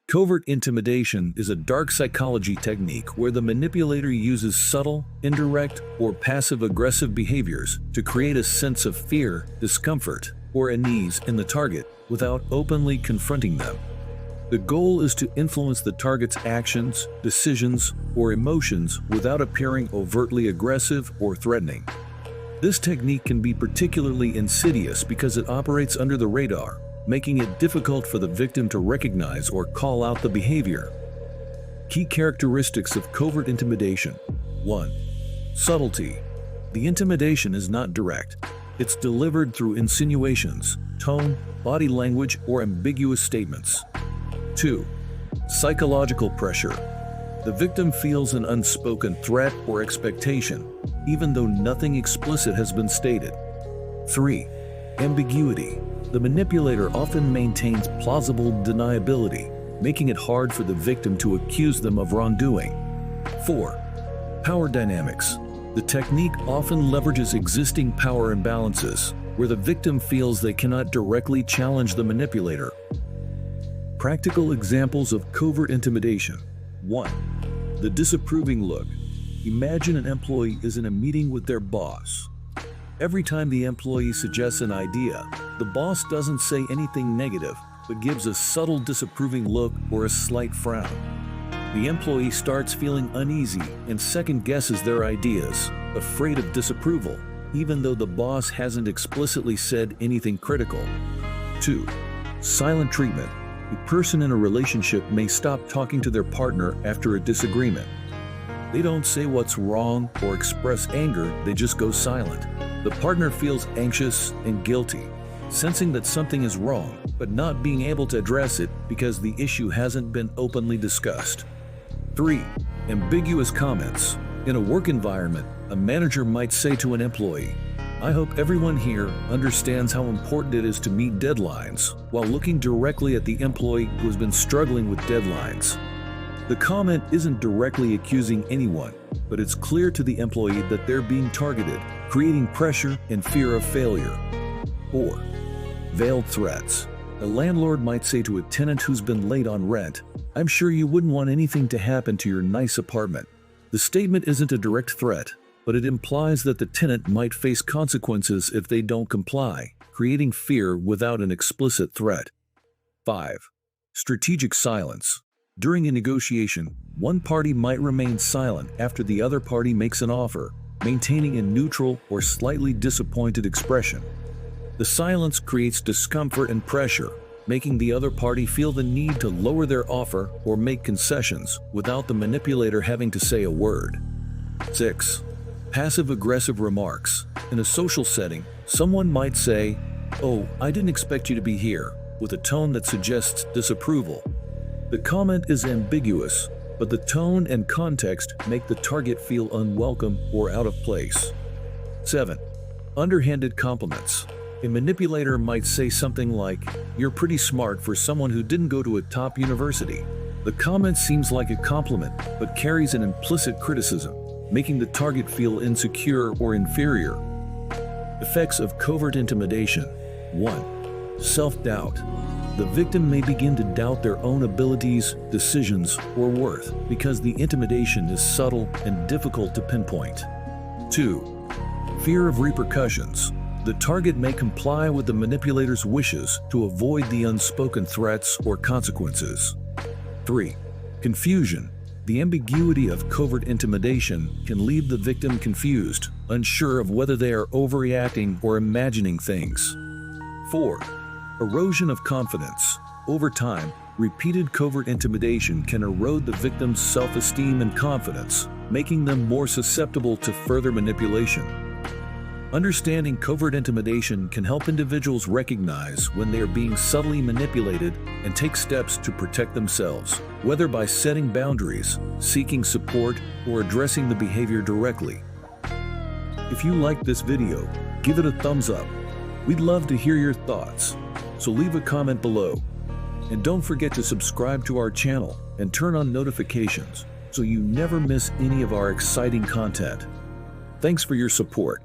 Covert intimidation is a dark psychology technique where the manipulator uses subtle, indirect, or passive-aggressive behaviors to create a sense of fear, discomfort, or unease in the target without openly confronting them. The goal is to influence the target's actions, decisions, or emotions without appearing overtly aggressive or threatening. This technique can be particularly insidious because it operates under the radar, making it difficult for the victim to recognize or call out the behavior. Key characteristics of covert intimidation. 1. Subtlety. The intimidation is not direct. It's delivered through insinuations, tone, body language, or ambiguous statements. 2. Psychological pressure. The victim feels an unspoken threat or expectation, even though nothing explicit has been stated. 3. Ambiguity. The manipulator often maintains plausible deniability, making it hard for the victim to accuse them of wrongdoing. 4. Power dynamics. The technique often leverages existing power imbalances, where the victim feels they cannot directly challenge the manipulator. Practical examples of covert intimidation. 1. The disapproving look. Imagine an employee is in a meeting with their boss. Every time the employee suggests an idea, the boss doesn't say anything negative, but gives a subtle disapproving look or a slight frown. The employee starts feeling uneasy and second-guesses their ideas, afraid of disapproval, even though the boss hasn't explicitly said anything critical. 2. Silent treatment. A person in a relationship may stop talking to their partner after a disagreement. They don't say what's wrong or express anger, they just go silent. The partner feels anxious and guilty, sensing that something is wrong, but not being able to address it because the issue hasn't been openly discussed. 3. Ambiguous comments. In a work environment, a manager might say to an employee, "I hope everyone here understands how important it is to meet deadlines," while looking directly at the employee who has been struggling with deadlines. The comment isn't directly accusing anyone, but it's clear to the employee that they're being targeted, creating pressure and fear of failure. 4. Veiled threats. A landlord might say to a tenant who's been late on rent, "I'm sure you wouldn't want anything to happen to your nice apartment." The statement isn't a direct threat, but it implies that the tenant might face consequences if they don't comply, creating fear without an explicit threat. 5. Strategic silence. During a negotiation, one party might remain silent after the other party makes an offer, maintaining a neutral or slightly disappointed expression. The silence creates discomfort and pressure, making the other party feel the need to lower their offer or make concessions without the manipulator having to say a word. 6. Passive-aggressive remarks. In a social setting, someone might say, "Oh, I didn't expect you to be here," with a tone that suggests disapproval. The comment is ambiguous, but the tone and context make the target feel unwelcome or out of place. 7. Underhanded compliments. A manipulator might say something like, "You're pretty smart for someone who didn't go to a top university." The comment seems like a compliment, but carries an implicit criticism, making the target feel insecure or inferior. Effects of covert intimidation. 1. Self-doubt. The victim may begin to doubt their own abilities, decisions, or worth because the intimidation is subtle and difficult to pinpoint. 2. Fear of repercussions. The target may comply with the manipulator's wishes to avoid the unspoken threats or consequences. 3. Confusion. The ambiguity of covert intimidation can leave the victim confused, unsure of whether they are overreacting or imagining things. 4. Erosion of confidence. Over time, repeated covert intimidation can erode the victim's self-esteem and confidence, making them more susceptible to further manipulation. Understanding covert intimidation can help individuals recognize when they are being subtly manipulated and take steps to protect themselves, whether by setting boundaries, seeking support, or addressing the behavior directly. If you liked this video, give it a thumbs up. We'd love to hear your thoughts, so leave a comment below. And don't forget to subscribe to our channel and turn on notifications so you never miss any of our exciting content. Thanks for your support.